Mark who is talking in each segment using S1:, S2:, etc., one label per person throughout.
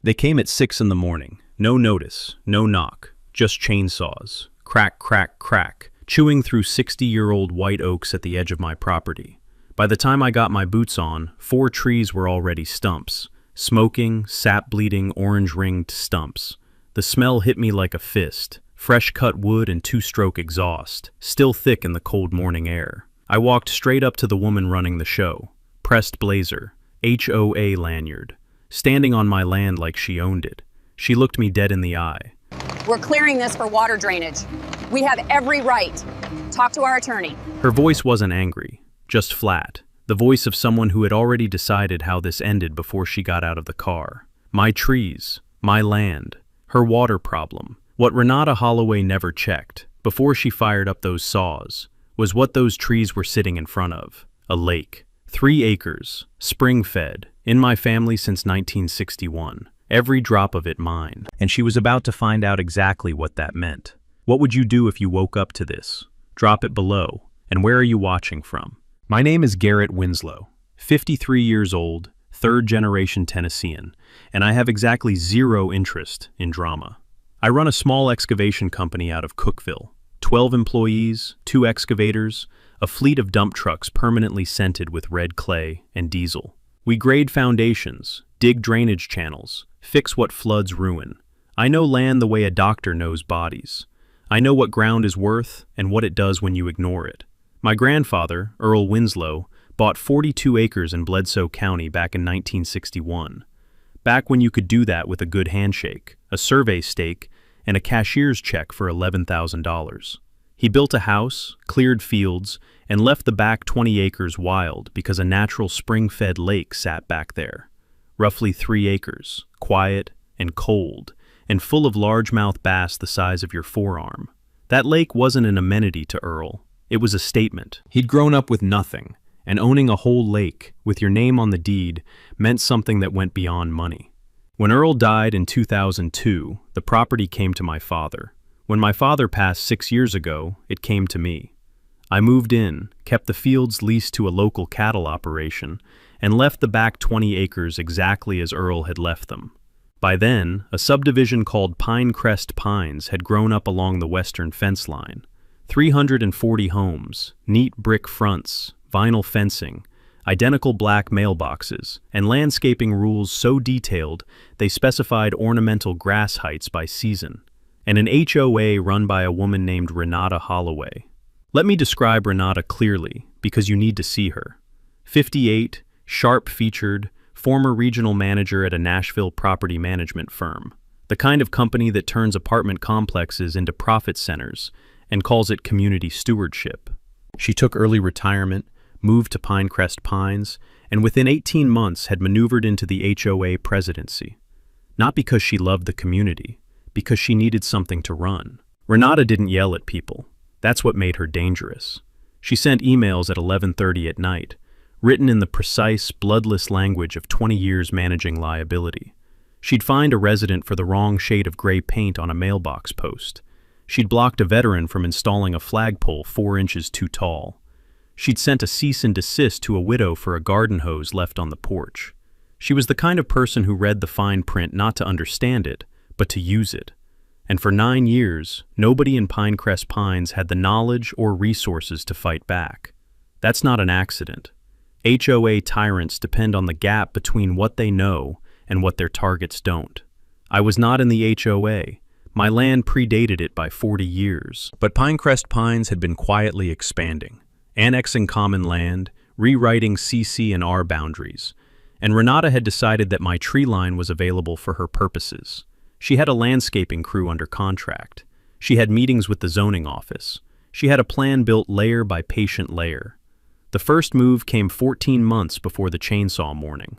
S1: They came at 6 in the morning. No notice, no knock, just chainsaws. Crack, crack, crack, chewing through 60-year-old white oaks at the edge of my property. By the time I got my boots on, 4 trees were already stumps. Smoking, sap-bleeding, orange-ringed stumps. The smell hit me like a fist. Fresh-cut wood and 2-stroke exhaust, still thick in the cold morning air. I walked straight up to the woman running the show. Pressed blazer, HOA lanyard, standing on my land like she owned it. She looked me dead in the eye.
S2: We're clearing this for water drainage. We have every right. Talk to our attorney.
S1: Her voice wasn't angry, just flat. The voice of someone who had already decided how this ended before she got out of the car. My trees, my land, her water problem. What Renata Holloway never checked, before she fired up those saws, was what those trees were sitting in front of. A lake. 3 acres, spring-fed, in my family since 1961. Every drop of it mine. And she was about to find out exactly what that meant. What would you do if you woke up to this? Drop it below. And where are you watching from? My name is Garrett Winslow, 53 years old, 3rd-generation Tennessean, and I have exactly 0 interest in drama. I run a small excavation company out of Cookeville. 12 employees, 2 excavators, a fleet of dump trucks permanently scented with red clay and diesel. We grade foundations, dig drainage channels, fix what floods ruin. I know land the way a doctor knows bodies. I know what ground is worth and what it does when you ignore it. My grandfather, Earl Winslow, bought 42 acres in Bledsoe County back in 1961. Back when you could do that with a good handshake, a survey stake, and a cashier's check for $11,000. He built a house, cleared fields, and left the back 20 acres wild because a natural spring-fed lake sat back there. Roughly 3 acres, quiet and cold, and full of largemouth bass the size of your forearm. That lake wasn't an amenity to Earl. It was a statement. He'd grown up with nothing, and owning a whole lake, with your name on the deed, meant something that went beyond money. When Earl died in 2002, the property came to my father. When my father passed 6 years ago, it came to me. I moved in, kept the fields leased to a local cattle operation, and left the back 20 acres exactly as Earl had left them. By then, a subdivision called Pinecrest Pines had grown up along the western fence line. 340 homes, neat brick fronts, vinyl fencing, identical black mailboxes, and landscaping rules so detailed they specified ornamental grass heights by season, and an HOA run by a woman named Renata Holloway. Let me describe Renata clearly, because you need to see her. 58, sharp-featured, former regional manager at a Nashville property management firm, the kind of company that turns apartment complexes into profit centers and calls it community stewardship. She took early retirement, moved to Pinecrest Pines, and within 18 months had maneuvered into the HOA presidency. Not because she loved the community, because she needed something to run. Renata didn't yell at people. That's what made her dangerous. She sent emails at 11:30 at night, written in the precise, bloodless language of 20 years managing liability. She'd fined a resident for the wrong shade of gray paint on a mailbox post. She'd blocked a veteran from installing a flagpole 4 inches too tall. She'd sent a cease and desist to a widow for a garden hose left on the porch. She was the kind of person who read the fine print not to understand it, but to use it. And for 9 years, nobody in Pinecrest Pines had the knowledge or resources to fight back. That's not an accident. HOA tyrants depend on the gap between what they know and what their targets don't. I was not in the HOA. My land predated it by 40 years. But Pinecrest Pines had been quietly expanding, annexing common land, rewriting CC and R boundaries. And Renata had decided that my tree line was available for her purposes. She had a landscaping crew under contract. She had meetings with the zoning office. She had a plan built layer by patient layer. The first move came 14 months before the chainsaw morning.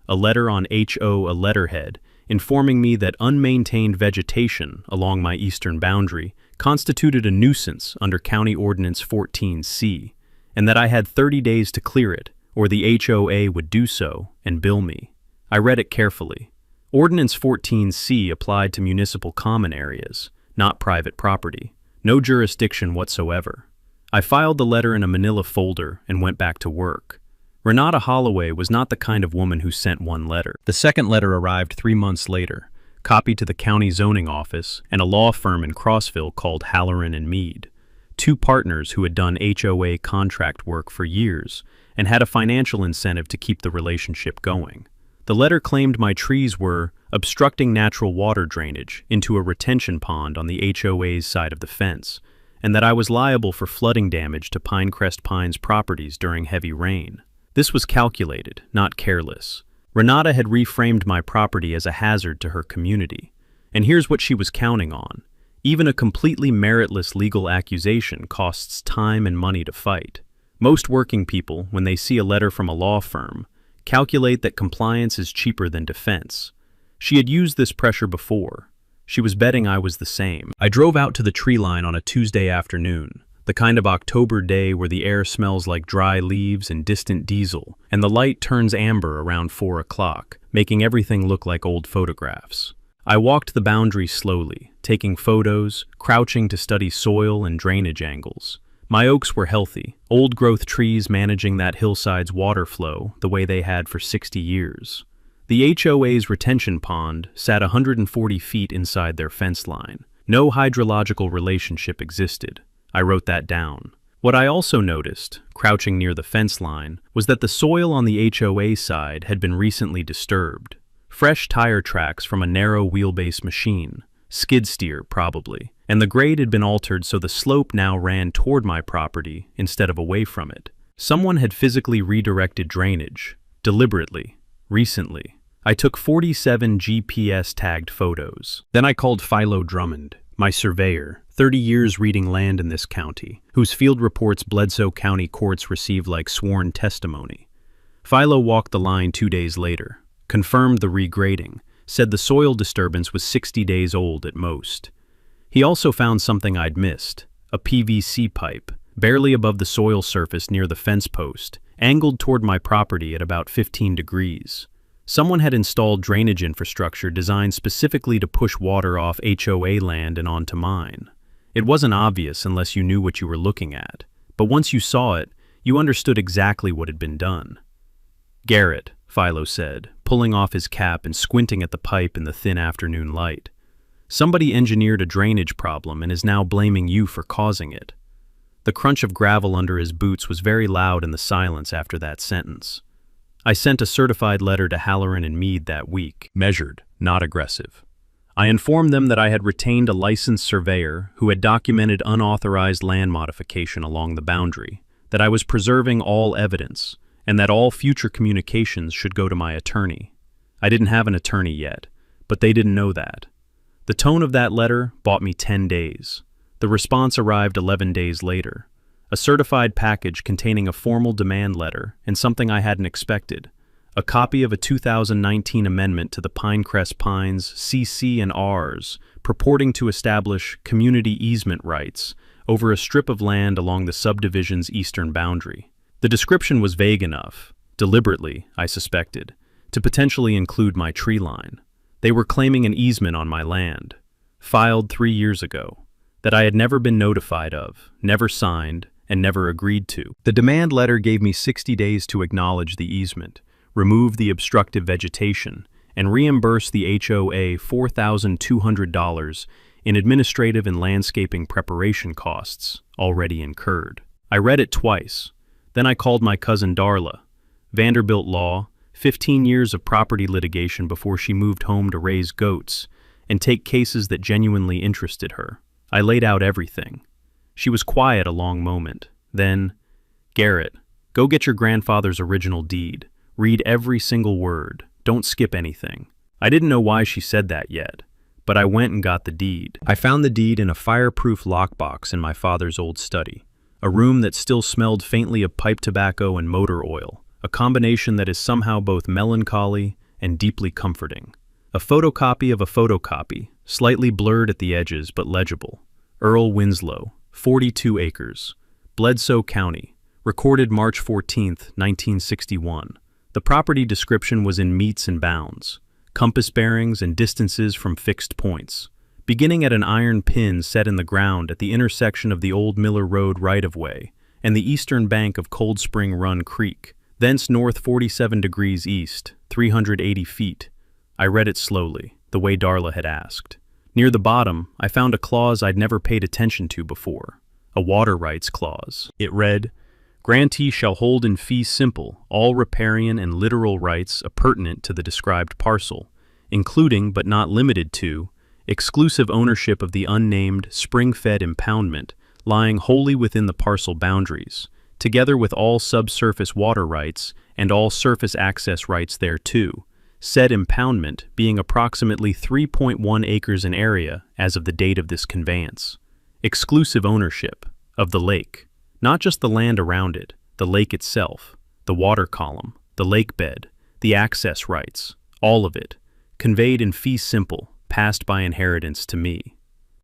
S1: A letter on HO, a letterhead, informing me that unmaintained vegetation along my eastern boundary constituted a nuisance under County Ordinance 14C, and that I had 30 days to clear it, or the HOA would do so and bill me. I read it carefully. Ordinance 14C applied to municipal common areas, not private property. No jurisdiction whatsoever. I filed the letter in a manila folder and went back to work. Renata Holloway was not the kind of woman who sent one letter. The second letter arrived 3 months later, copied to the county zoning office and a law firm in Crossville called Halloran and Mead, two partners who had done HOA contract work for years and had a financial incentive to keep the relationship going. The letter claimed my trees were obstructing natural water drainage into a retention pond on the HOA's side of the fence, and that I was liable for flooding damage to Pinecrest Pines properties during heavy rain. This was calculated, not careless. Renata had reframed my property as a hazard to her community, and here's what she was counting on. Even a completely meritless legal accusation costs time and money to fight. Most working people, when they see a letter from a law firm, calculate that compliance is cheaper than defense. She had used this pressure before. She was betting I was the same. I drove out to the tree line on a Tuesday afternoon, the kind of October day where the air smells like dry leaves and distant diesel, and the light turns amber around 4 o'clock, making everything look like old photographs. I walked the boundary slowly, taking photos, crouching to study soil and drainage angles. My oaks were healthy, old-growth trees managing that hillside's water flow the way they had for 60 years. The HOA's retention pond sat 140 feet inside their fence line. No hydrological relationship existed. I wrote that down. What I also noticed, crouching near the fence line, was that the soil on the HOA side had been recently disturbed. Fresh tire tracks from a narrow wheelbase machine, skid steer probably, and the grade had been altered so the slope now ran toward my property instead of away from it. Someone had physically redirected drainage, deliberately, recently. I took 47 GPS-tagged photos. Then I called Philo Drummond, my surveyor, 30 years reading land in this county, whose field reports Bledsoe County courts receive like sworn testimony. Philo walked the line 2 days later, confirmed the regrading, said the soil disturbance was 60 days old at most. He also found something I'd missed, a PVC pipe, barely above the soil surface near the fence post, angled toward my property at about 15 degrees. Someone had installed drainage infrastructure designed specifically to push water off HOA land and onto mine. It wasn't obvious unless you knew what you were looking at, but once you saw it, you understood exactly what had been done. "Garrett," Philo said, pulling off his cap and squinting at the pipe in the thin afternoon light. "Somebody engineered a drainage problem and is now blaming you for causing it." The crunch of gravel under his boots was very loud in the silence after that sentence. I sent a certified letter to Halloran and Mead that week, measured, not aggressive. I informed them that I had retained a licensed surveyor who had documented unauthorized land modification along the boundary, that I was preserving all evidence, and that all future communications should go to my attorney. I didn't have an attorney yet, but they didn't know that. The tone of that letter bought me 10 days. The response arrived 11 days later. A certified package containing a formal demand letter and something I hadn't expected. A copy of a 2019 amendment to the Pinecrest Pines CC and Rs purporting to establish community easement rights over a strip of land along the subdivision's eastern boundary. The description was vague enough, deliberately, I suspected, to potentially include my tree line. They were claiming an easement on my land, filed 3 years ago, that I had never been notified of, never signed, and never agreed to. The demand letter gave me 60 days to acknowledge the easement, remove the obstructive vegetation, and reimburse the HOA $4,200 in administrative and landscaping preparation costs already incurred. I read it twice. Then I called my cousin Darla, Vanderbilt Law, 15 years of property litigation before she moved home to raise goats and take cases that genuinely interested her. I laid out everything. She was quiet a long moment. Then, "Garrett, go get your grandfather's original deed. Read every single word. Don't skip anything." I didn't know why she said that yet, but I went and got the deed. I found the deed in a fireproof lockbox in my father's old study, a room that still smelled faintly of pipe tobacco and motor oil, a combination that is somehow both melancholy and deeply comforting. A photocopy of a photocopy, slightly blurred at the edges but legible. Earl Winslow, 42 acres, Bledsoe County, recorded March 14, 1961. The property description was in metes and bounds, compass bearings and distances from fixed points, beginning at an iron pin set in the ground at the intersection of the Old Miller Road right-of-way and the eastern bank of Cold Spring Run Creek, Thence north 47 degrees east, 380 feet. I read it slowly, the way Darla had asked. Near the bottom, I found a clause I'd never paid attention to before, a water rights clause. It read, "Grantee shall hold in fee simple all riparian and littoral rights appurtenant to the described parcel, including but not limited to exclusive ownership of the unnamed spring-fed impoundment lying wholly within the parcel boundaries, together with all subsurface water rights and all surface access rights thereto, said impoundment being approximately 3.1 acres in area as of the date of this conveyance. Exclusive ownership of the lake, not just the land around it, the lake itself, the water column, the lake bed, the access rights, all of it, conveyed in fee simple, passed by inheritance to me."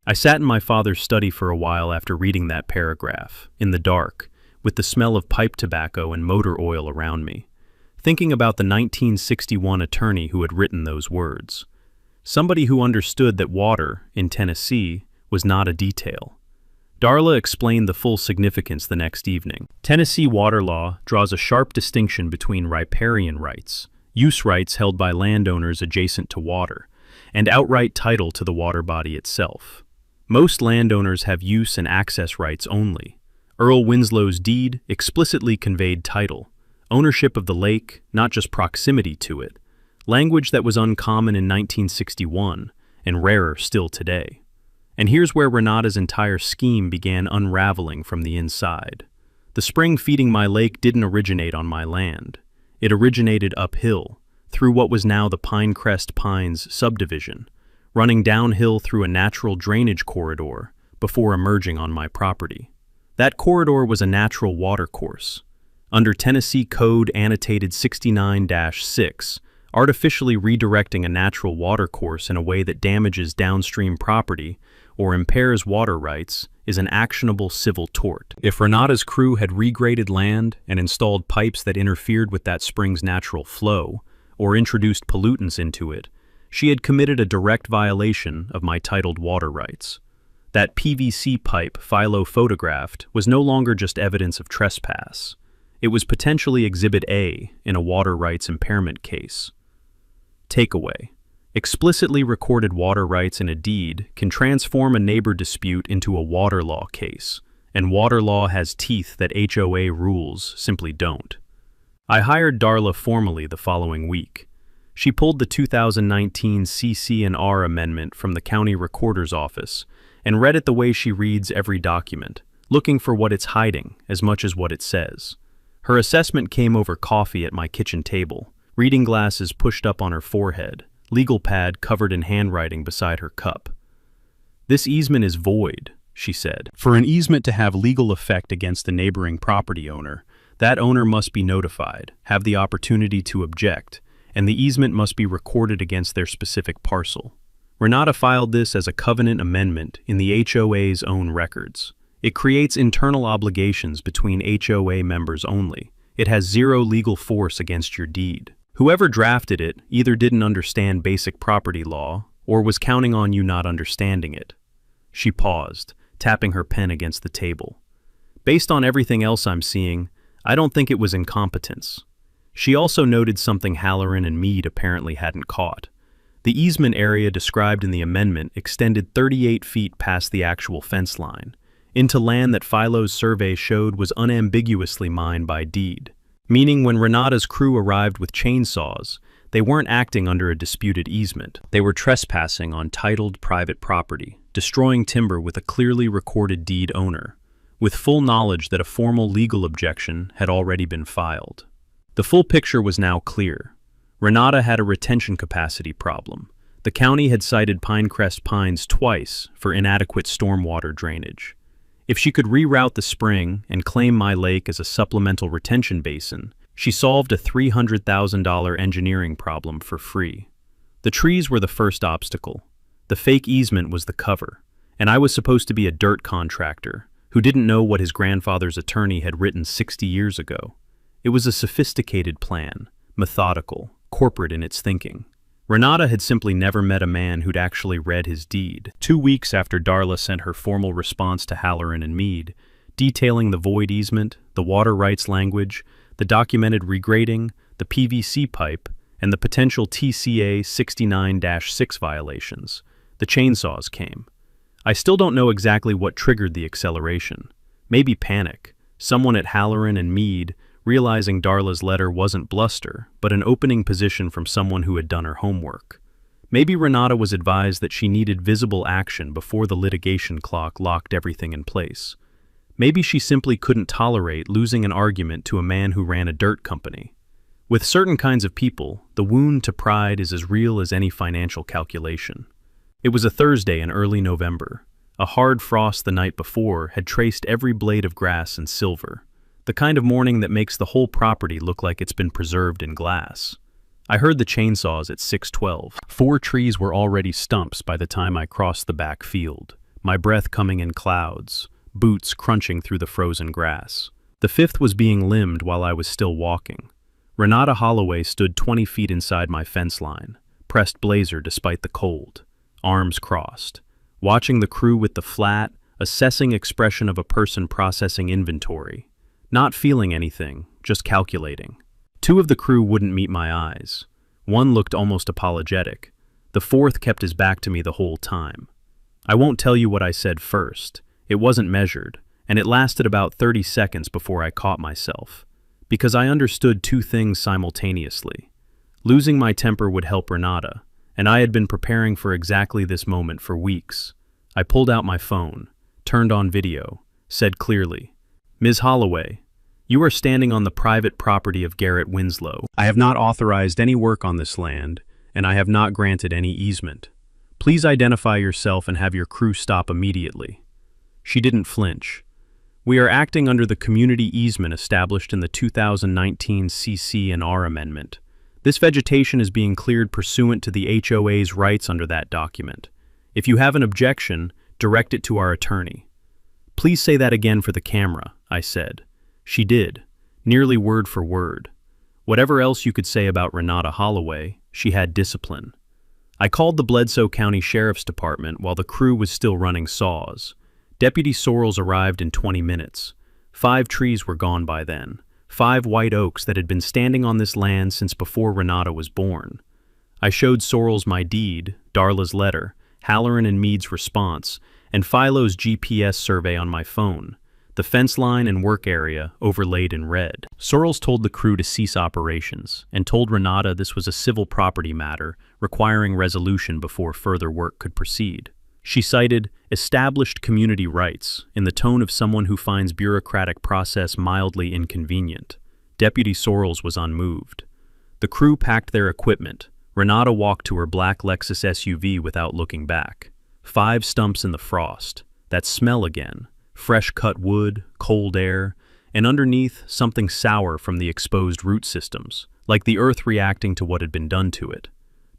S1: I sat in my father's study for a while after reading that paragraph, in the dark, with the smell of pipe tobacco and motor oil around me, thinking about the 1961 attorney who had written those words. Somebody who understood that water, in Tennessee, was not a detail. Darla explained the full significance the next evening. Tennessee water law draws a sharp distinction between riparian rights, use rights held by landowners adjacent to water, and outright title to the water body itself. Most landowners have use and access rights only. Earl Winslow's deed explicitly conveyed title, ownership of the lake, not just proximity to it, language that was uncommon in 1961 and rarer still today. And here's where Renata's entire scheme began unraveling from the inside. The spring feeding my lake didn't originate on my land. It originated uphill, through what was now the Pinecrest Pines subdivision, running downhill through a natural drainage corridor before emerging on my property. That corridor was a natural watercourse. Under Tennessee Code Annotated 69-6, artificially redirecting a natural watercourse in a way that damages downstream property or impairs water rights is an actionable civil tort. If Renata's crew had regraded land and installed pipes that interfered with that spring's natural flow, or introduced pollutants into it, she had committed a direct violation of my titled water rights. That PVC pipe Philo photographed was no longer just evidence of trespass. It was potentially Exhibit A in a water rights impairment case. Takeaway: explicitly recorded water rights in a deed can transform a neighbor dispute into a water law case, and water law has teeth that HOA rules simply don't. I hired Darla formally the following week. She pulled the 2019 CC&R amendment from the county recorder's office and read it the way she reads every document, looking for what it's hiding as much as what it says. Her assessment came over coffee at my kitchen table, reading glasses pushed up on her forehead, legal pad covered in handwriting beside her cup. "This easement is void," she said. "For an easement to have legal effect against the neighboring property owner, that owner must be notified, have the opportunity to object, and the easement must be recorded against their specific parcel. Renata filed this as a covenant amendment in the HOA's own records. It creates internal obligations between HOA members only. It has zero legal force against your deed. Whoever drafted it either didn't understand basic property law or was counting on you not understanding it." She paused, tapping her pen against the table. "Based on everything else I'm seeing, I don't think it was incompetence." She also noted something Halloran and Meade apparently hadn't caught. The easement area described in the amendment extended 38 feet past the actual fence line, into land that Philo's survey showed was unambiguously mine by deed. Meaning when Renata's crew arrived with chainsaws, they weren't acting under a disputed easement. They were trespassing on titled private property, destroying timber with a clearly recorded deed owner, with full knowledge that a formal legal objection had already been filed. The full picture was now clear. Renata had a retention capacity problem. The county had cited Pinecrest Pines twice for inadequate stormwater drainage. If she could reroute the spring and claim my lake as a supplemental retention basin, she solved a $300,000 engineering problem for free. The trees were the first obstacle. The fake easement was the cover, and I was supposed to be a dirt contractor who didn't know what his grandfather's attorney had written 60 years ago. It was a sophisticated plan, methodical, corporate in its thinking. Renata had simply never met a man who'd actually read his deed. 2 weeks after Darla sent her formal response to Halloran and Meade, detailing the void easement, the water rights language, the documented regrading, the PVC pipe, and the potential TCA 69-6 violations. The chainsaws came. I still don't know exactly what triggered the acceleration. Maybe panic. Someone at Halloran and Mead realizing Darla's letter wasn't bluster, but an opening position from someone who had done her homework. Maybe Renata was advised that she needed visible action before the litigation clock locked everything in place. Maybe she simply couldn't tolerate losing an argument to a man who ran a dirt company. With certain kinds of people, the wound to pride is as real as any financial calculation. It was a Thursday in early November. A hard frost the night before had traced every blade of grass in silver, the kind of morning that makes the whole property look like it's been preserved in glass. I heard the chainsaws at 6:12. 4 trees were already stumps by the time I crossed the back field, my breath coming in clouds, boots crunching through the frozen grass. The 5th was being limbed while I was still walking. Renata Holloway stood 20 feet inside my fence line, pressed blazer despite the cold, arms crossed, watching the crew with the flat, assessing expression of a person processing inventory, not feeling anything, just calculating. 2 of the crew wouldn't meet my eyes. 1 looked almost apologetic. The 4th kept his back to me the whole time. I won't tell you what I said first. It wasn't measured, and it lasted about 30 seconds before I caught myself. Because I understood 2 things simultaneously. Losing my temper would help Renata, and I had been preparing for exactly this moment for weeks. I pulled out my phone, turned on video, said clearly, "Ms. Holloway, you are standing on the private property of Garrett Winslow. I have not authorized any work on this land, and I have not granted any easement. Please identify yourself and have your crew stop immediately." She didn't flinch. "We are acting under the community easement established in the 2019 CC&R amendment. This vegetation is being cleared pursuant to the HOA's rights under that document. If you have an objection, direct it to our attorney." "Please say that again for the camera," I said. She did, nearly word for word. Whatever else you could say about Renata Holloway, she had discipline. I called the Bledsoe County Sheriff's Department while the crew was still running saws. Deputy Sorrells arrived in 20 minutes. 5 trees were gone by then. 5 white oaks that had been standing on this land since before Renata was born. I showed Sorrells my deed, Darla's letter, Halloran and Mead's response, and Philo's GPS survey on my phone. The fence line and work area overlaid in red. Sorrells told the crew to cease operations and told Renata this was a civil property matter requiring resolution before further work could proceed. She cited established community rights in the tone of someone who finds bureaucratic process mildly inconvenient. Deputy Sorrells was unmoved. The crew packed their equipment. Renata walked to her black Lexus SUV without looking back. 5 stumps in the frost. That smell again. Fresh cut wood, cold air, and underneath something sour from the exposed root systems, like the earth reacting to what had been done to it.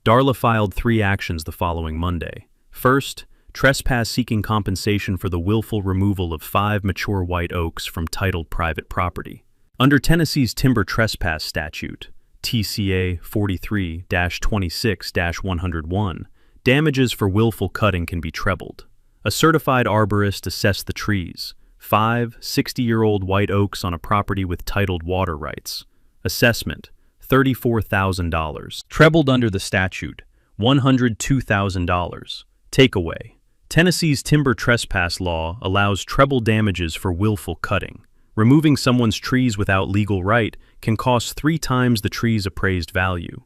S1: Darla filed 3 actions the following Monday. First, trespass seeking compensation for the willful removal of 5 mature white oaks from titled private property. Under Tennessee's timber trespass statute, TCA 43-26-101, damages for willful cutting can be trebled. A certified arborist assessed the trees, 5 60-year-old white oaks on a property with titled water rights. Assessment, $34,000. Trebled under the statute, $102,000. Takeaway. Tennessee's timber trespass law allows treble damages for willful cutting. Removing someone's trees without legal right can cost 3 times the tree's appraised value.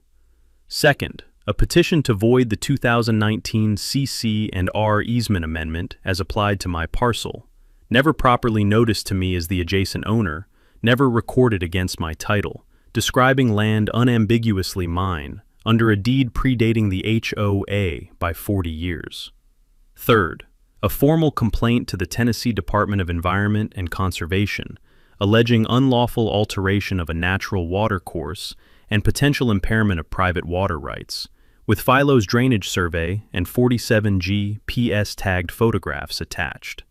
S1: Second, a petition to void the 2019 CC&R easement amendment as applied to my parcel, never properly noticed to me as the adjacent owner, never recorded against my title, describing land unambiguously mine, under a deed predating the HOA by 40 years. Third, a formal complaint to the Tennessee Department of Environment and Conservation, alleging unlawful alteration of a natural water course and potential impairment of private water rights, with Philo's drainage survey and 47G PS-tagged photographs attached.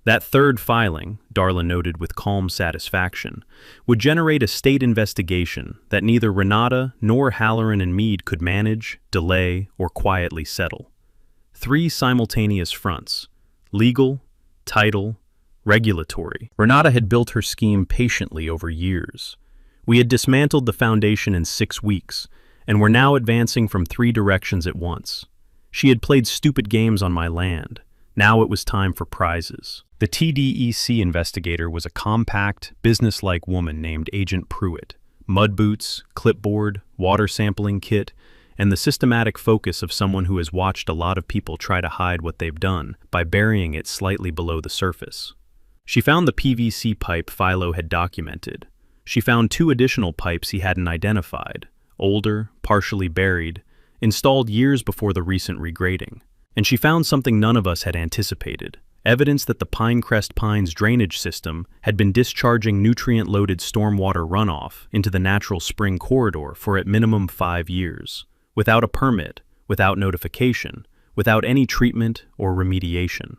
S1: That third filing, Darla noted with calm satisfaction, would generate a state investigation that neither Renata nor Halloran and Mead could manage, delay, or quietly settle. 3 simultaneous fronts: legal, title, regulatory. Renata had built her scheme patiently over years. We had dismantled the foundation in 6 weeks, and were now advancing from 3 directions at once. She had played stupid games on my land. Now it was time for prizes. The TDEC investigator was a compact, businesslike woman named Agent Pruitt. Mud boots, clipboard, water sampling kit, and the systematic focus of someone who has watched a lot of people try to hide what they've done by burying it slightly below the surface. She found the PVC pipe Philo had documented. She found 2 additional pipes he hadn't identified, older, partially buried, installed years before the recent regrading. And she found something none of us had anticipated, evidence that the Pinecrest Pines drainage system had been discharging nutrient-loaded stormwater runoff into the natural spring corridor for at minimum 5 years, without a permit, without notification, without any treatment or remediation.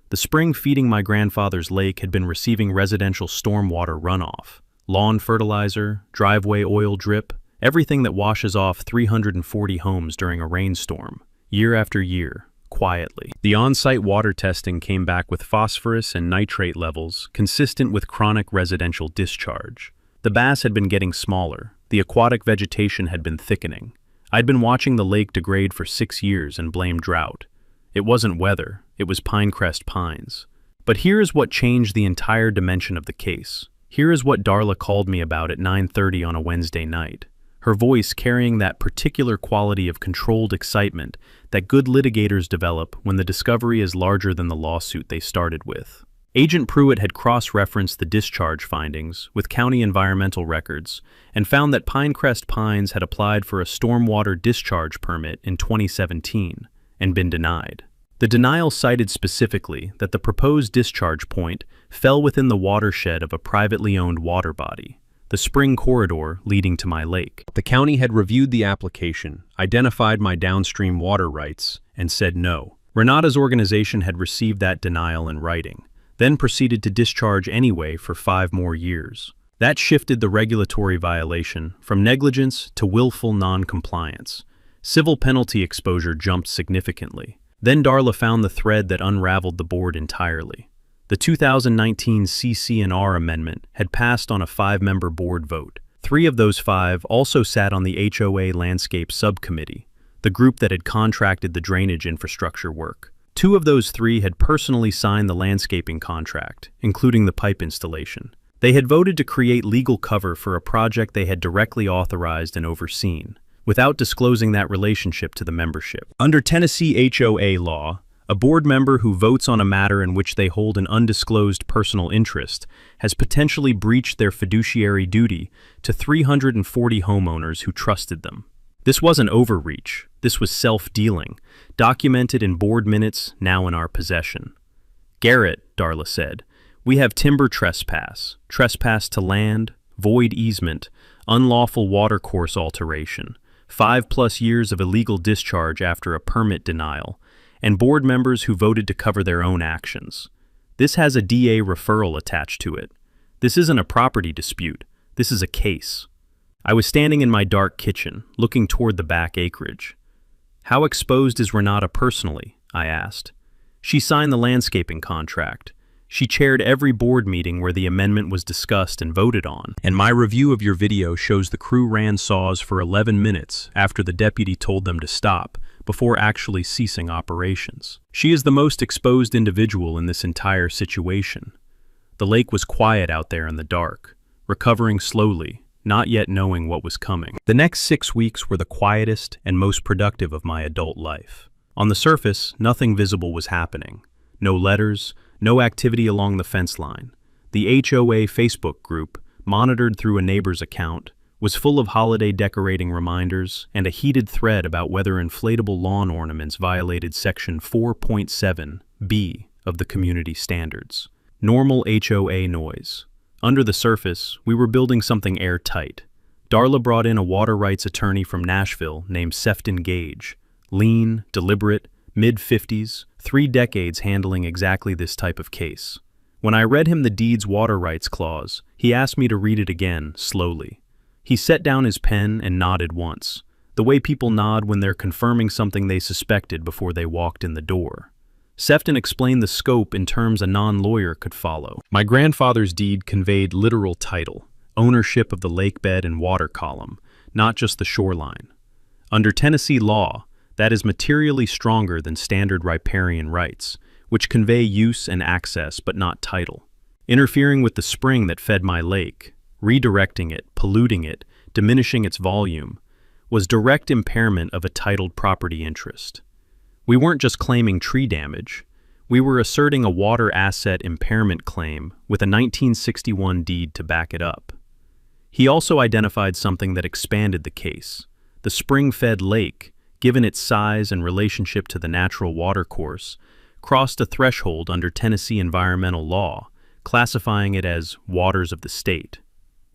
S1: The spring feeding my grandfather's lake had been receiving residential stormwater runoff, lawn fertilizer, driveway oil drip, everything that washes off 340 homes during a rainstorm, year after year, quietly. The on-site water testing came back with phosphorus and nitrate levels consistent with chronic residential discharge. The bass had been getting smaller, the aquatic vegetation had been thickening. I'd been watching the lake degrade for 6 years and blamed drought. It wasn't weather, it was Pinecrest Pines. But here is what changed the entire dimension of the case. Here is what Darla called me about at 9:30 on a Wednesday night, her voice carrying that particular quality of controlled excitement that good litigators develop when the discovery is larger than the lawsuit they started with. Agent Pruitt had cross-referenced the discharge findings with county environmental records and found that Pinecrest Pines had applied for a stormwater discharge permit in 2017 and been denied. The denial cited specifically that the proposed discharge point fell within the watershed of a privately owned water body, the spring corridor leading to my lake. The county had reviewed the application, identified my downstream water rights, and said no. Renata's organization had received that denial in writing, then proceeded to discharge anyway for 5 more years. That shifted the regulatory violation from negligence to willful non-compliance. Civil penalty exposure jumped significantly. Then Darla found the thread that unraveled the board entirely. The 2019 CC&R amendment had passed on a 5-member board vote. 3 of those 5 also sat on the HOA Landscape Subcommittee, the group that had contracted the drainage infrastructure work. 2 of those 3 had personally signed the landscaping contract, including the pipe installation. They had voted to create legal cover for a project they had directly authorized and overseen, without disclosing that relationship to the membership. Under Tennessee HOA law, a board member who votes on a matter in which they hold an undisclosed personal interest has potentially breached their fiduciary duty to 340 homeowners who trusted them. This wasn't overreach, this was self-dealing, documented in board minutes now in our possession. "Garrett," Darla said, "we have timber trespass, trespass to land, void easement, unlawful watercourse alteration, 5+ years of illegal discharge after a permit denial, and board members who voted to cover their own actions. This has a DA referral attached to it. This isn't a property dispute. This is a case." I was standing in my dark kitchen, looking toward the back acreage. "How exposed is Renata personally?" I asked. "She signed the landscaping contract. She chaired every board meeting where the amendment was discussed and voted on. And my review of your video shows the crew ran saws for 11 minutes after the deputy told them to stop, before actually ceasing operations. She is the most exposed individual in this entire situation." The lake was quiet out there in the dark, recovering slowly, not yet knowing what was coming. The next 6 weeks were the quietest and most productive of my adult life. On the surface, nothing visible was happening. No letters, no activity along the fence line. The HOA Facebook group, monitored through a neighbor's account, was full of holiday decorating reminders and a heated thread about whether inflatable lawn ornaments violated Section 4.7b of the community standards. Normal HOA noise. Under the surface, we were building something airtight. Darla brought in a water rights attorney from Nashville named Sefton Gage. Lean, deliberate, mid-50s, 3 decades handling exactly this type of case. When I read him the deed's water rights clause, he asked me to read it again, slowly. He set down his pen and nodded once, the way people nod when they're confirming something they suspected before they walked in the door. Sefton explained the scope in terms a non-lawyer could follow. My grandfather's deed conveyed literal title, ownership of the lakebed and water column, not just the shoreline. Under Tennessee law, that is materially stronger than standard riparian rights, which convey use and access but not title. Interfering with the spring that fed my lake, redirecting it, polluting it, diminishing its volume, was direct impairment of a titled property interest. We weren't just claiming tree damage, we were asserting a water asset impairment claim with a 1961 deed to back it up. He also identified something that expanded the case. The spring-fed lake, given its size and relationship to the natural watercourse, crossed a threshold under Tennessee environmental law, classifying it as waters of the state.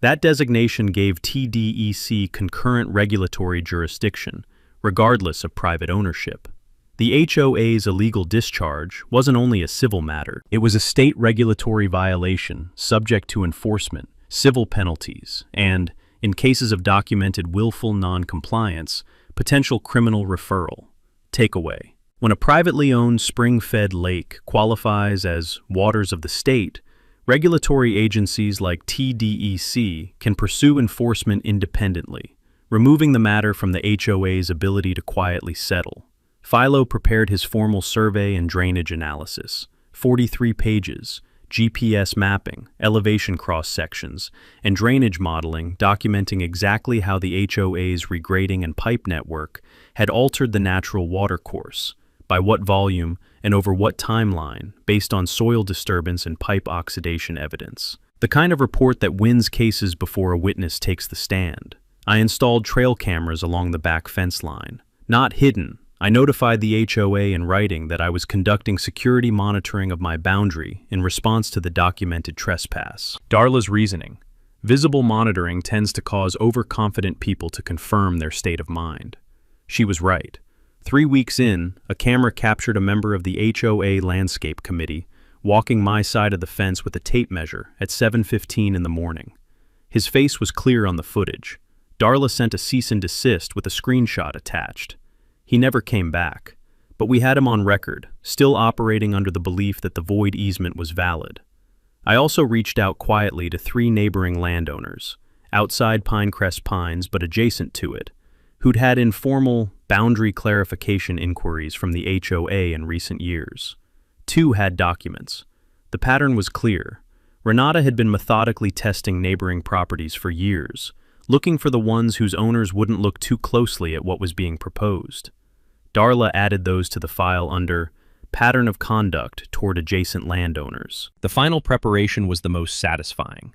S1: That designation gave TDEC concurrent regulatory jurisdiction, regardless of private ownership. The HOA's illegal discharge wasn't only a civil matter, it was a state regulatory violation subject to enforcement, civil penalties, and, in cases of documented willful non-compliance, potential criminal referral. Takeaway: when a privately owned spring-fed lake qualifies as waters of the state, regulatory agencies like TDEC can pursue enforcement independently, removing the matter from the HOA's ability to quietly settle. Philo prepared his formal survey and drainage analysis, 43 pages, GPS mapping, elevation cross-sections, and drainage modeling documenting exactly how the HOA's regrading and pipe network had altered the natural watercourse, by what volume, and over what timeline, based on soil disturbance and pipe oxidation evidence. The kind of report that wins cases before a witness takes the stand. I installed trail cameras along the back fence line. Not hidden, I notified the HOA in writing that I was conducting security monitoring of my boundary in response to the documented trespass. Darla's reasoning: visible monitoring tends to cause overconfident people to confirm their state of mind. She was right. 3 weeks in, a camera captured a member of the HOA Landscape Committee walking my side of the fence with a tape measure at 7:15 in the morning. His face was clear on the footage. Darla sent a cease and desist with a screenshot attached. He never came back, but we had him on record, still operating under the belief that the void easement was valid. I also reached out quietly to 3 neighboring landowners, outside Pinecrest Pines but adjacent to it, who'd had informal boundary clarification inquiries from the HOA in recent years. 2 had documents. The pattern was clear. Renata had been methodically testing neighboring properties for years, looking for the ones whose owners wouldn't look too closely at what was being proposed. Darla added those to the file under Pattern of Conduct Toward Adjacent Landowners. The final preparation was the most satisfying.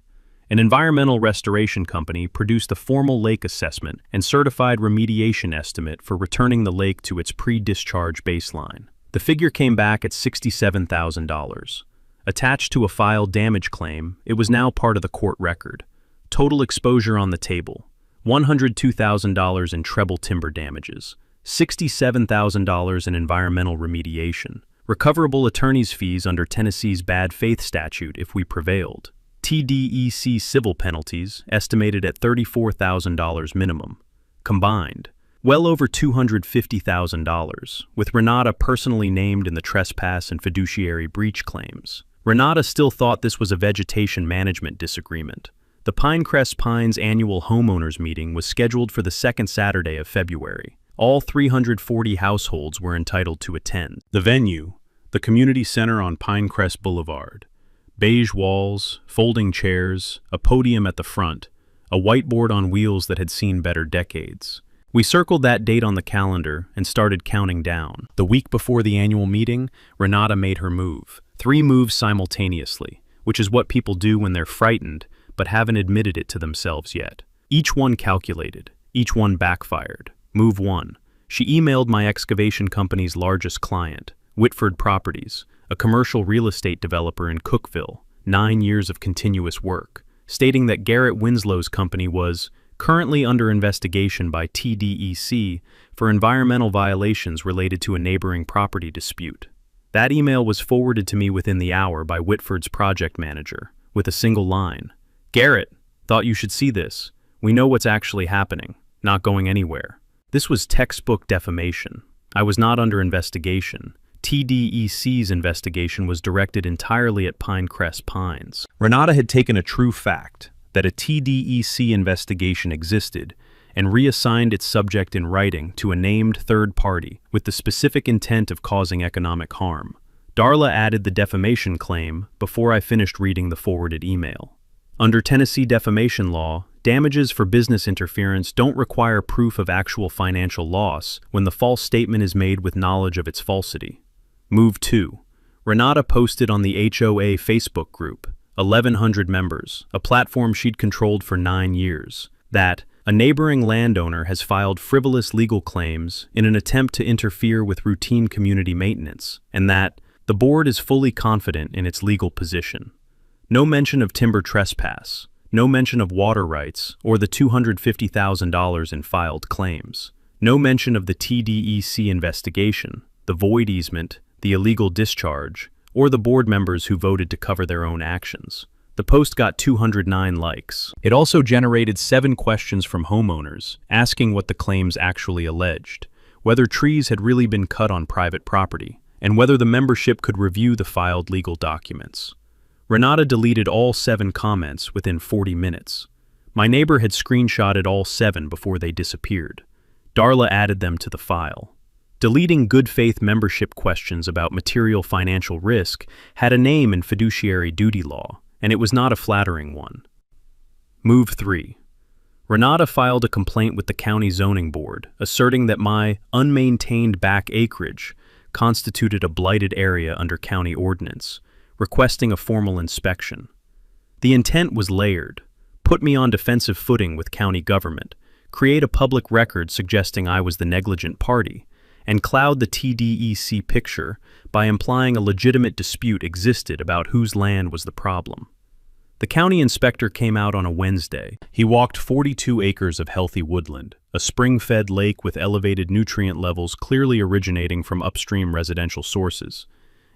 S1: An environmental restoration company produced a formal lake assessment and certified remediation estimate for returning the lake to its pre-discharge baseline. The figure came back at $67,000. Attached to a filed damage claim, it was now part of the court record. Total exposure on the table: $102,000 in treble timber damages, $67,000 in environmental remediation, recoverable attorney's fees under Tennessee's bad faith statute if we prevailed, TDEC civil penalties estimated at $34,000 minimum. Combined, well over $250,000, with Renata personally named in the trespass and fiduciary breach claims. Renata still thought this was a vegetation management disagreement. The Pinecrest Pines annual homeowners meeting was scheduled for the second Saturday of February. All 340 households were entitled to attend. The venue, the community center on Pinecrest Boulevard. Beige walls, folding chairs, a podium at the front, a whiteboard on wheels that had seen better decades. We circled that date on the calendar and started counting down. The week before the annual meeting, Renata made her move. 3 moves simultaneously, which is what people do when they're frightened but haven't admitted it to themselves yet. Each one calculated, each one backfired. Move 1. She emailed my excavation company's largest client, Whitford Properties, a commercial real estate developer in Cookville, 9 years of continuous work, stating that Garrett Winslow's company was currently under investigation by TDEC for environmental violations related to a neighboring property dispute. That email was forwarded to me within the hour by Whitford's project manager, with a single line: "Garrett, thought you should see this. We know what's actually happening, not going anywhere." This was textbook defamation. I was not under investigation. TDEC's investigation was directed entirely at Pinecrest Pines. Renata had taken a true fact, that a TDEC investigation existed and reassigned its subject in writing to a named third party with the specific intent of causing economic harm. Darla added the defamation claim before I finished reading the forwarded email. Under Tennessee defamation law, damages for business interference don't require proof of actual financial loss when the false statement is made with knowledge of its falsity. Move 2. Renata posted on the HOA Facebook group, 1,100 members, a platform she'd controlled for 9 years, that a neighboring landowner has filed frivolous legal claims in an attempt to interfere with routine community maintenance, and that the board is fully confident in its legal position. No mention of timber trespass, no mention of water rights or the $250,000 in filed claims. No mention of the TDEC investigation, the void easement, the illegal discharge, or the board members who voted to cover their own actions. The post got 209 likes. It also generated 7 questions from homeowners, asking what the claims actually alleged, whether trees had really been cut on private property, and whether the membership could review the filed legal documents. Renata deleted all 7 comments within 40 minutes. My neighbor had screenshotted all 7 before they disappeared. Darla added them to the file. Deleting good faith membership questions about material financial risk had a name in fiduciary duty law, and it was not a flattering one. Move 3. Renata filed a complaint with the county zoning board, asserting that my unmaintained back acreage constituted a blighted area under county ordinance, requesting a formal inspection. The intent was layered: put me on defensive footing with county government, create a public record suggesting I was the negligent party, and cloud the TDEC picture by implying a legitimate dispute existed about whose land was the problem. The county inspector came out on a Wednesday. He walked 42 acres of healthy woodland, a spring-fed lake with elevated nutrient levels clearly originating from upstream residential sources,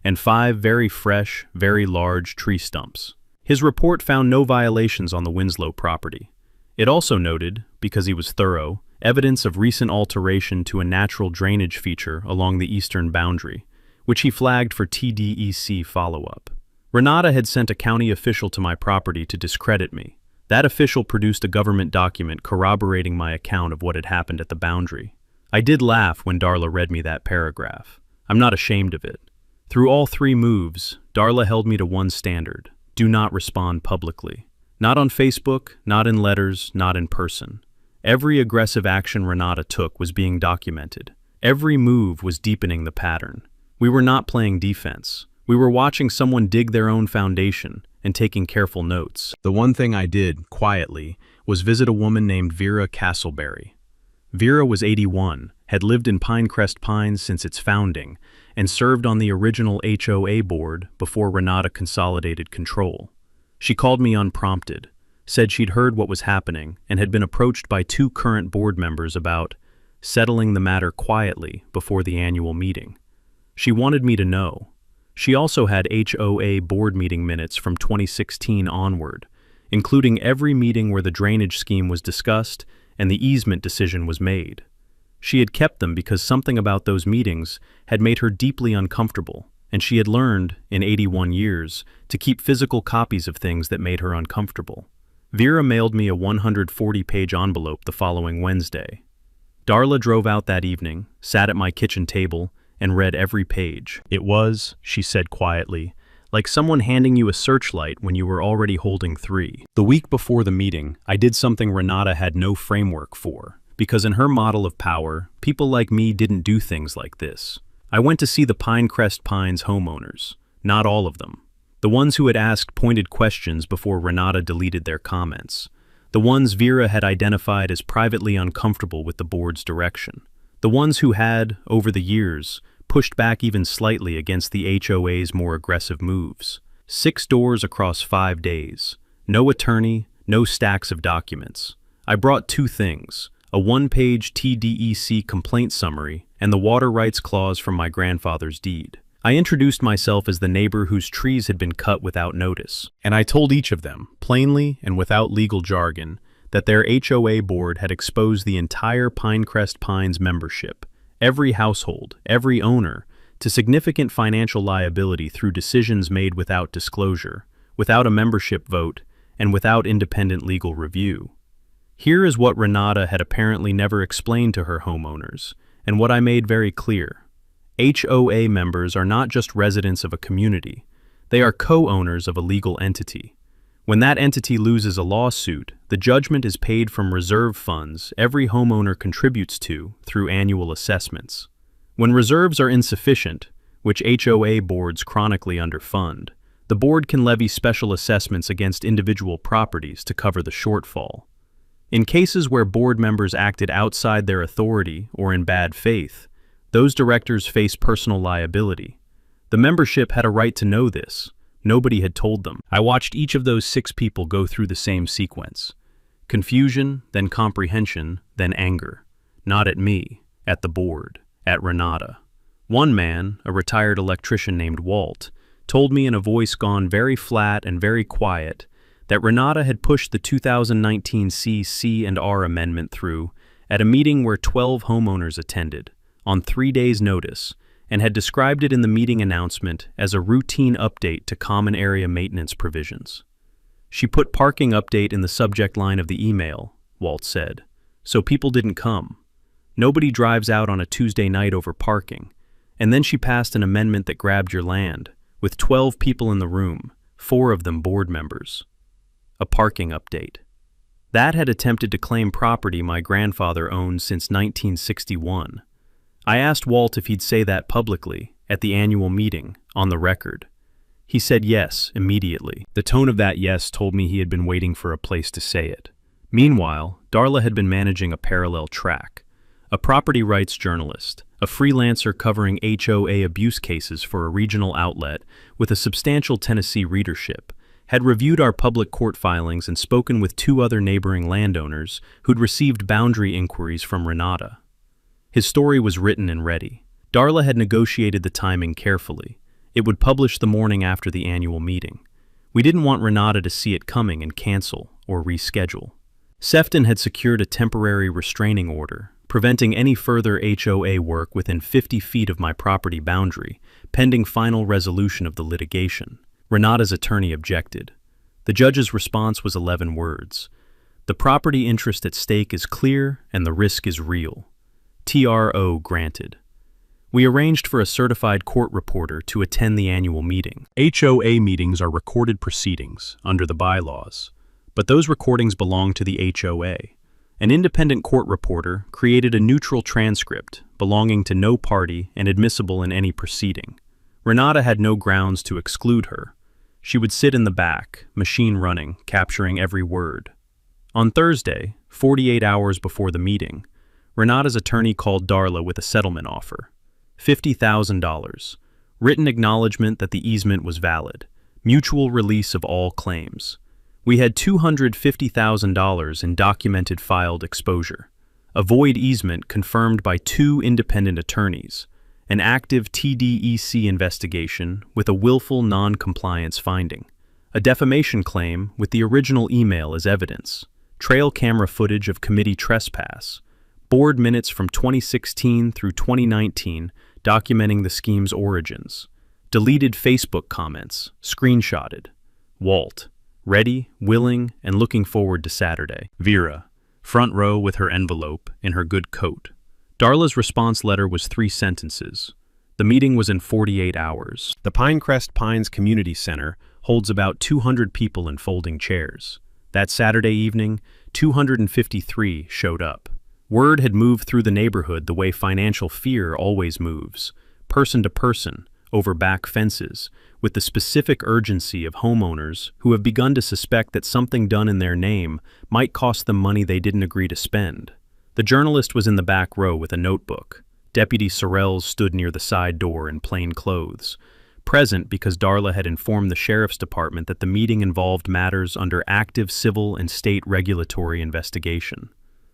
S1: and 5 very fresh, very large tree stumps. His report found no violations on the Winslow property. It also noted, because he was thorough, evidence of recent alteration to a natural drainage feature along the eastern boundary, which he flagged for TDEC follow-up. Renata had sent a county official to my property to discredit me. That official produced a government document corroborating my account of what had happened at the boundary. I did laugh when Darla read me that paragraph. I'm not ashamed of it. Through all 3 moves, Darla held me to one standard: do not respond publicly. Not on Facebook, not in letters, not in person. Every aggressive action Renata took was being documented. Every move was deepening the pattern. We were not playing defense. We were watching someone dig their own foundation and taking careful notes. The one thing I did, quietly, was visit a woman named Vera Castleberry. Vera was 81, had lived in Pinecrest Pines since its founding, and served on the original HOA board before Renata consolidated control. She called me unprompted, said she'd heard what was happening, and had been approached by 2 current board members about settling the matter quietly before the annual meeting. She wanted me to know. She also had HOA board meeting minutes from 2016 onward, including every meeting where the drainage scheme was discussed and the easement decision was made. She had kept them because something about those meetings had made her deeply uncomfortable, and she had learned, in 81 years, to keep physical copies of things that made her uncomfortable. Vera mailed me a 140-page envelope the following Wednesday. Darla drove out that evening, sat at my kitchen table, and read every page. It was, she said quietly, like someone handing you a searchlight when you were already holding 3. The week before the meeting, I did something Renata had no framework for, because in her model of power, people like me didn't do things like this. I went to see the Pinecrest Pines homeowners, not all of them. The ones who had asked pointed questions before Renata deleted their comments. The ones Vera had identified as privately uncomfortable with the board's direction. The ones who had, over the years, pushed back even slightly against the HOA's more aggressive moves. 6 doors across 5 days. No attorney, no stacks of documents. I brought 2 things: a 1-page TDEC complaint summary and the water rights clause from my grandfather's deed. I introduced myself as the neighbor whose trees had been cut without notice, and I told each of them, plainly and without legal jargon, that their HOA board had exposed the entire Pinecrest Pines membership, every household, every owner, to significant financial liability through decisions made without disclosure, without a membership vote, and without independent legal review. Here is what Renata had apparently never explained to her homeowners, and what I made very clear. HOA members are not just residents of a community, they are co-owners of a legal entity. When that entity loses a lawsuit, the judgment is paid from reserve funds every homeowner contributes to through annual assessments. When reserves are insufficient, which HOA boards chronically underfund, the board can levy special assessments against individual properties to cover the shortfall. In cases where board members acted outside their authority or in bad faith, those directors face personal liability. The membership had a right to know this. Nobody had told them. I watched each of those 6 people go through the same sequence. Confusion, then comprehension, then anger. Not at me, at the board, at Renata. One man, a retired electrician named Walt, told me in a voice gone very flat and very quiet that Renata had pushed the 2019 C&R amendment through at a meeting where 12 homeowners attended, on 3 days' notice, and had described it in the meeting announcement as a routine update to common area maintenance provisions. She put parking update in the subject line of the email, Walt said, so people didn't come. Nobody drives out on a Tuesday night over parking. And then she passed an amendment that grabbed your land, with 12 people in the room, 4 of them board members. A parking update. That had attempted to claim property my grandfather owned since 1961. I asked Walt if he'd say that publicly, at the annual meeting, on the record. He said yes, immediately. The tone of that yes told me he had been waiting for a place to say it. Meanwhile, Darla had been managing a parallel track. A property rights journalist, a freelancer covering HOA abuse cases for a regional outlet with a substantial Tennessee readership, had reviewed our public court filings and spoken with 2 other neighboring landowners who'd received boundary inquiries from Renata. His story was written and ready. Darla had negotiated the timing carefully. It would publish the morning after the annual meeting. We didn't want Renata to see it coming and cancel or reschedule. Sefton had secured a temporary restraining order, preventing any further HOA work within 50 feet of my property boundary, pending final resolution of the litigation. Renata's attorney objected. The judge's response was 11 words. The property interest at stake is clear and the risk is real. TRO granted. We arranged for a certified court reporter to attend the annual meeting. HOA meetings are recorded proceedings under the bylaws, but those recordings belong to the HOA. An independent court reporter created a neutral transcript belonging to no party and admissible in any proceeding. Renata had no grounds to exclude her. She would sit in the back, machine running, capturing every word. On Thursday, 48 hours before the meeting, Renata's attorney called Darla with a settlement offer. $50,000, written acknowledgement that the easement was valid, mutual release of all claims. We had $250,000 in documented filed exposure, a void easement confirmed by 2 independent attorneys, an active TDEC investigation with a willful non-compliance finding, a defamation claim with the original email as evidence, trail camera footage of committee trespass, board minutes from 2016 through 2019 documenting the scheme's origins, deleted Facebook comments, screenshotted. Walt, ready, willing, and looking forward to Saturday. Vera, front row with her envelope in her good coat. Darla's response letter was 3 sentences. The meeting was in 48 hours. The Pinecrest Pines Community Center holds about 200 people in folding chairs. That Saturday evening, 253 showed up. Word had moved through the neighborhood the way financial fear always moves, person to person, over back fences, with the specific urgency of homeowners who have begun to suspect that something done in their name might cost them money they didn't agree to spend. The journalist was in the back row with a notebook. Deputy Sorrells stood near the side door in plain clothes, present because Darla had informed the sheriff's department that the meeting involved matters under active civil and state regulatory investigation.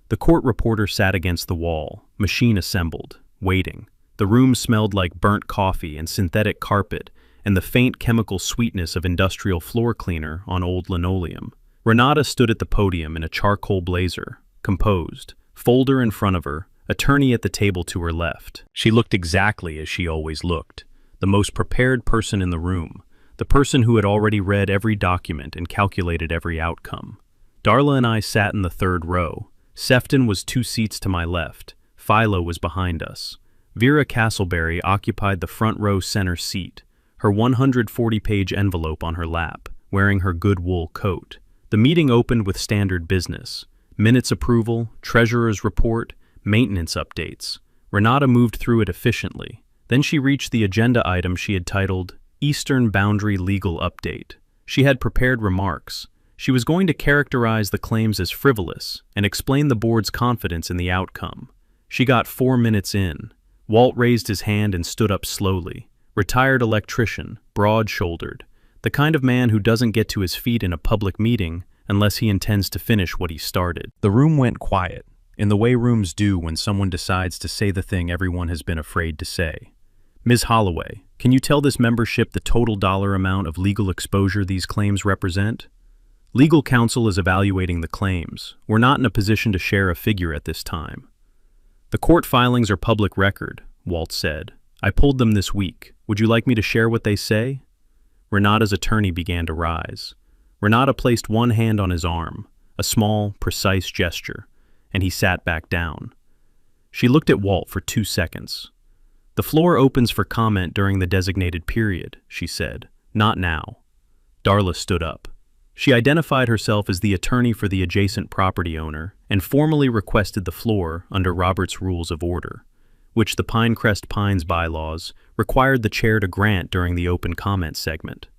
S1: The court reporter sat against the wall, machine assembled, waiting. The room smelled like burnt coffee and synthetic carpet and the faint chemical sweetness of industrial floor cleaner on old linoleum. Renata stood at the podium in a charcoal blazer, composed, folder in front of her, attorney at the table to her left. She looked exactly as she always looked, the most prepared person in the room, the person who had already read every document and calculated every outcome. Darla and I sat in the third row. Sefton was 2 seats to my left. Philo was behind us. Vera Castleberry occupied the front row center seat, her 140-page envelope on her lap, wearing her good wool coat. The meeting opened with standard business: minutes approval, treasurer's report, maintenance updates. Renata moved through it efficiently. Then she reached the agenda item she had titled Eastern Boundary Legal Update. She had prepared remarks. She was going to characterize the claims as frivolous and explain the board's confidence in the outcome. She got 4 minutes in. Walt raised his hand and stood up slowly. Retired electrician, broad-shouldered, the kind of man who doesn't get to his feet in a public meeting unless he intends to finish what he started. The room went quiet, in the way rooms do when someone decides to say the thing everyone has been afraid to say. Ms. Holloway, can you tell this membership the total dollar amount of legal exposure these claims represent? Legal counsel is evaluating the claims. We're not in a position to share a figure at this time. The court filings are public record, Walt said. I pulled them this week. Would you like me to share what they say? Renata's attorney began to rise. Renata placed one hand on his arm, a small, precise gesture, and he sat back down. She looked at Walt for 2 seconds. The floor opens for comment during the designated period, she said. Not now. Darla stood up. She identified herself as the attorney for the adjacent property owner and formally requested the floor under Robert's Rules of Order, which the Pinecrest Pines bylaws required the chair to grant during the open comment segment.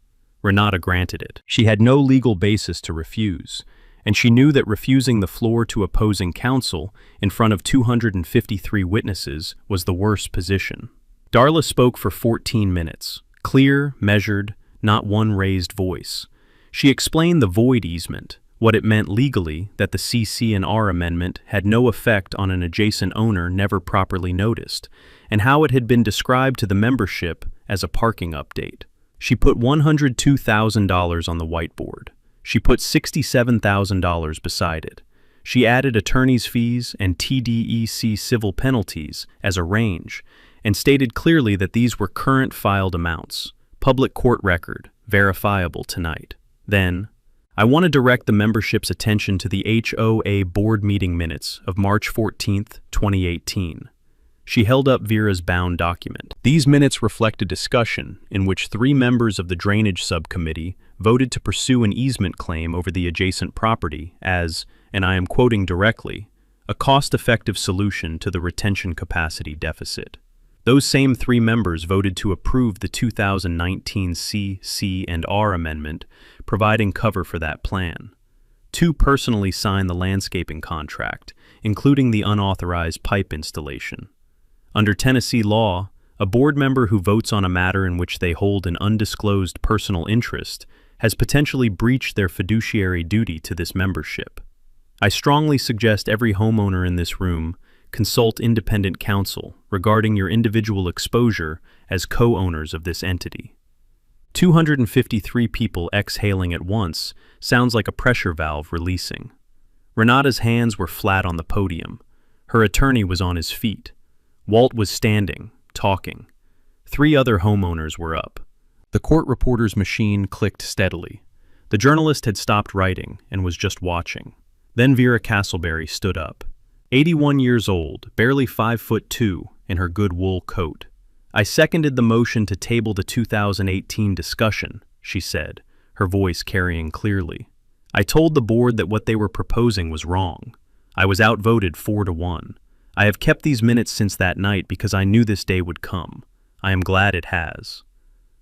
S1: Renata granted it. She had no legal basis to refuse, and she knew that refusing the floor to opposing counsel in front of 253 witnesses was the worst position. Darla spoke for 14 minutes, clear, measured, not one raised voice. She explained the void easement, what it meant legally that the CC&R amendment had no effect on an adjacent owner never properly noticed, and how it had been described to the membership as a parking update. She put $102,000 on the whiteboard. She put $67,000 beside it. She added attorney's fees and TDEC civil penalties as a range, and stated clearly that these were current filed amounts, public court record, verifiable tonight. Then, I want to direct the membership's attention to the HOA board meeting minutes of March 14, 2018. She held up Vera's bound document. These minutes reflect a discussion in which 3 members of the Drainage Subcommittee voted to pursue an easement claim over the adjacent property as, and I am quoting directly, a cost-effective solution to the retention capacity deficit. Those same 3 members voted to approve the 2019 CC&R amendment, providing cover for that plan. 2 personally signed the landscaping contract, including the unauthorized pipe installation. Under Tennessee law, a board member who votes on a matter in which they hold an undisclosed personal interest has potentially breached their fiduciary duty to this membership. I strongly suggest every homeowner in this room consult independent counsel regarding your individual exposure as co-owners of this entity. 253 people exhaling at once sounds like a pressure valve releasing. Renata's hands were flat on the podium. Her attorney was on his feet. Walt was standing, talking. 3 other homeowners were up. The court reporter's machine clicked steadily. The journalist had stopped writing and was just watching. Then Vera Castleberry stood up. 81 years old, barely 5'2", in her good wool coat. I seconded the motion to table the 2018 discussion, she said, her voice carrying clearly. I told the board that what they were proposing was wrong. I was outvoted 4-1. I have kept these minutes since that night because I knew this day would come. I am glad it has.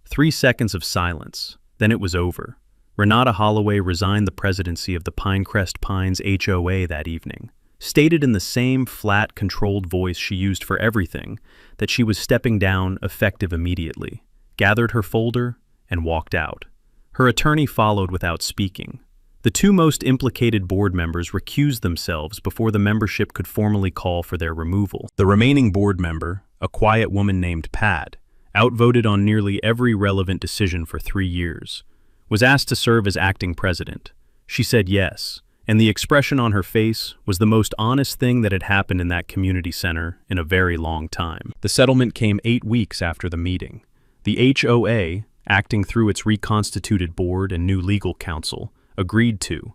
S1: 3 seconds of silence. Then it was over. Renata Holloway resigned the presidency of the Pinecrest Pines HOA that evening, stated in the same flat, controlled voice she used for everything that she was stepping down effective immediately, gathered her folder, and walked out. Her attorney followed without speaking. The 2 most implicated board members recused themselves before the membership could formally call for their removal. The remaining board member, a quiet woman named Pat, outvoted on nearly every relevant decision for 3 years, was asked to serve as acting president. She said yes, and the expression on her face was the most honest thing that had happened in that community center in a very long time. The settlement came 8 weeks after the meeting. The HOA, acting through its reconstituted board and new legal counsel, agreed to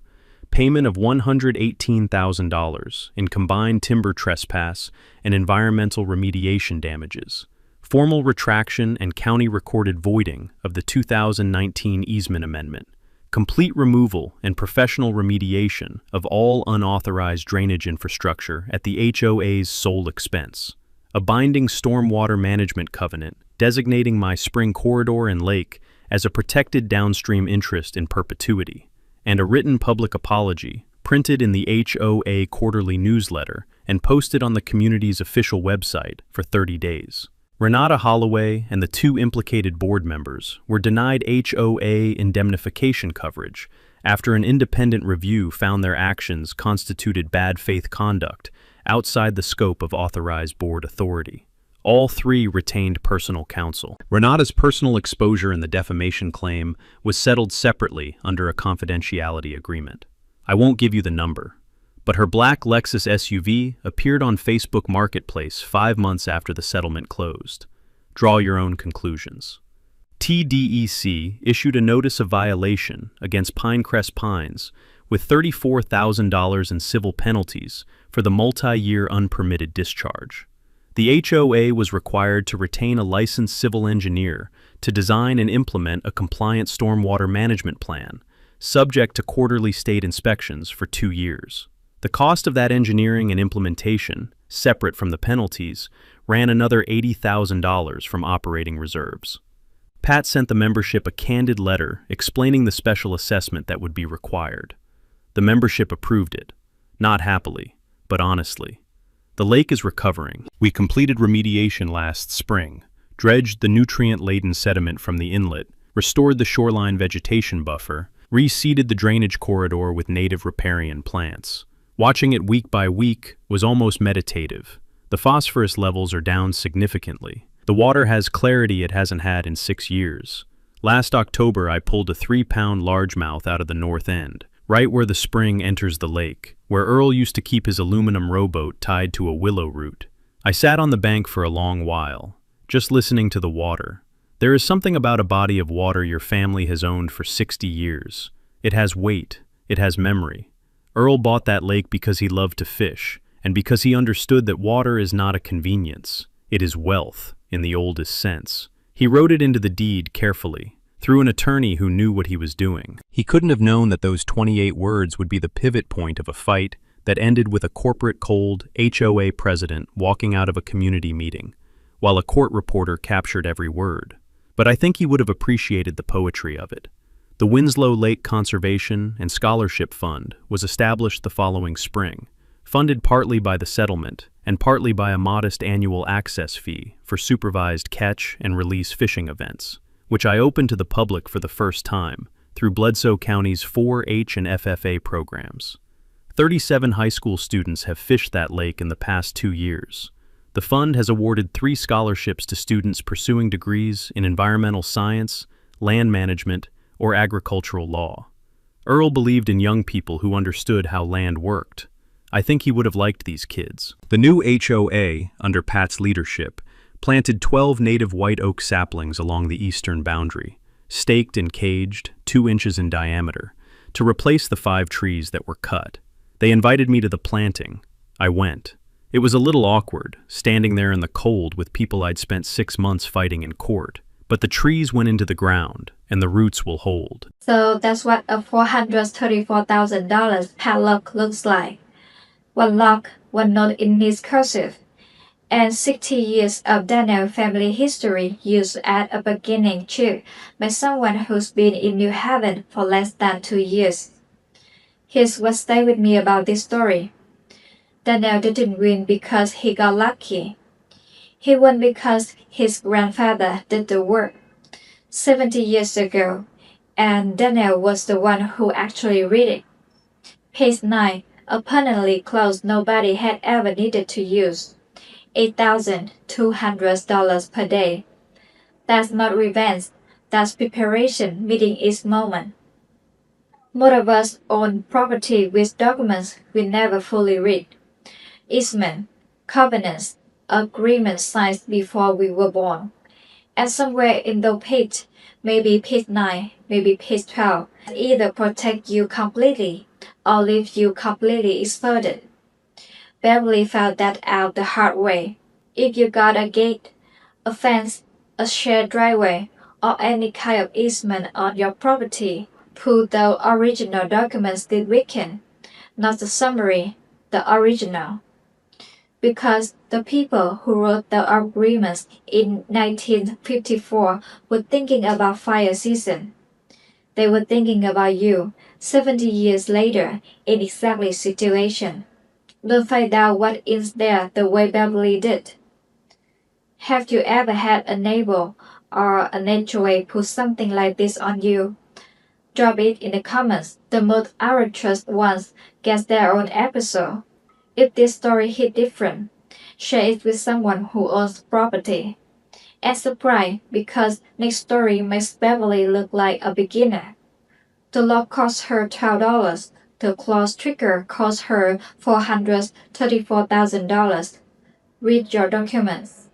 S1: payment of $118,000 in combined timber trespass and environmental remediation damages, formal retraction and county-recorded voiding of the 2019 easement amendment, complete removal and professional remediation of all unauthorized drainage infrastructure at the HOA's sole expense, a binding stormwater management covenant designating my spring corridor and lake as a protected downstream interest in perpetuity, and a written public apology printed in the HOA quarterly newsletter and posted on the community's official website for 30 days. Renata Holloway and the two implicated board members were denied HOA indemnification coverage after an independent review found their actions constituted bad faith conduct outside the scope of authorized board authority. All three retained personal counsel. Renata's personal exposure in the defamation claim was settled separately under a confidentiality agreement. I won't give you the number, but her black Lexus SUV appeared on Facebook Marketplace 5 months after the settlement closed. Draw your own conclusions. TDEC issued a notice of violation against Pinecrest Pines with $34,000 in civil penalties for the multi-year unpermitted discharge. The HOA was required to retain a licensed civil engineer to design and implement a compliant stormwater management plan, subject to quarterly state inspections for 2 years. The cost of that engineering and implementation, separate from the penalties, ran another $80,000 from operating reserves. Pat sent the membership a candid letter explaining the special assessment that would be required. The membership approved it, not happily, but honestly. The lake is recovering. We completed remediation last spring, dredged the nutrient-laden sediment from the inlet, restored the shoreline vegetation buffer, reseeded the drainage corridor with native riparian plants. Watching it week by week was almost meditative. The phosphorus levels are down significantly. The water has clarity it hasn't had in 6 years. Last October, I pulled a 3-pound largemouth out of the north end, right where the spring enters the lake, where Earl used to keep his aluminum rowboat tied to a willow root. I sat on the bank for a long while, just listening to the water. There is something about a body of water your family has owned for 60 years. It has weight, it has memory. Earl bought that lake because he loved to fish, and because he understood that water is not a convenience. It is wealth, in the oldest sense. He wrote it into the deed carefully, through an attorney who knew what he was doing. He couldn't have known that those 28 words would be the pivot point of a fight that ended with a corporate cold HOA president walking out of a community meeting, while a court reporter captured every word. But I think he would have appreciated the poetry of it. The Winslow Lake Conservation and Scholarship Fund was established the following spring, funded partly by the settlement and partly by a modest annual access fee for supervised catch and release fishing events, which I opened to the public for the first time through Bledsoe County's 4-H and FFA programs. 37 high school students have fished that lake in the past 2 years. The fund has awarded 3 scholarships to students pursuing degrees in environmental science, land management, or agricultural law. Earl believed in young people who understood how land worked. I think he would have liked these kids. The new HOA, under Pat's leadership, planted 12 native white oak saplings along the eastern boundary, staked and caged, 2 inches in diameter, to replace the 5 trees that were cut. They invited me to the planting. I went. It was a little awkward, standing there in the cold with people I'd spent 6 months fighting in court. But the trees went into the ground, and the roots will hold.
S3: So that's what a $434,000 padlock looks like. One lock, one note in his cursive, and 60 years of Daniel family history used at a beginning check by someone who's been in New Haven for less than 2 years. Here's what stayed with me about this story. Daniel didn't win because he got lucky. He won because his grandfather did the work 70 years ago, and Daniel was the one who actually read it. Page 9, a permanently closed nobody had ever needed to use. $8,200 per day. That's not revenge, that's preparation meeting its moment. Most of us own property with documents we never fully read. Easement, covenants, agreements signed before we were born. And somewhere in the pit, maybe pit 9, maybe pit 12, either protect you completely or leave you completely exploded. Beverly found that out the hard way. If you got a gate, a fence, a shared driveway, or any kind of easement on your property, pull the original documents this weekend, not the summary, the original. Because the people who wrote the agreements in 1954 were thinking about fire season. They were thinking about you 70 years later in exactly situation. Don't find out what is there the way Beverly did. Have you ever had a neighbor or an HOA put something like this on you? Drop it in the comments. The most outrageous ones get their own episode. If this story hit different, share it with someone who owns property. And subscribe because next story makes Beverly look like a beginner. The lock cost her $12. The clause trigger cost her $434,000. Read your documents.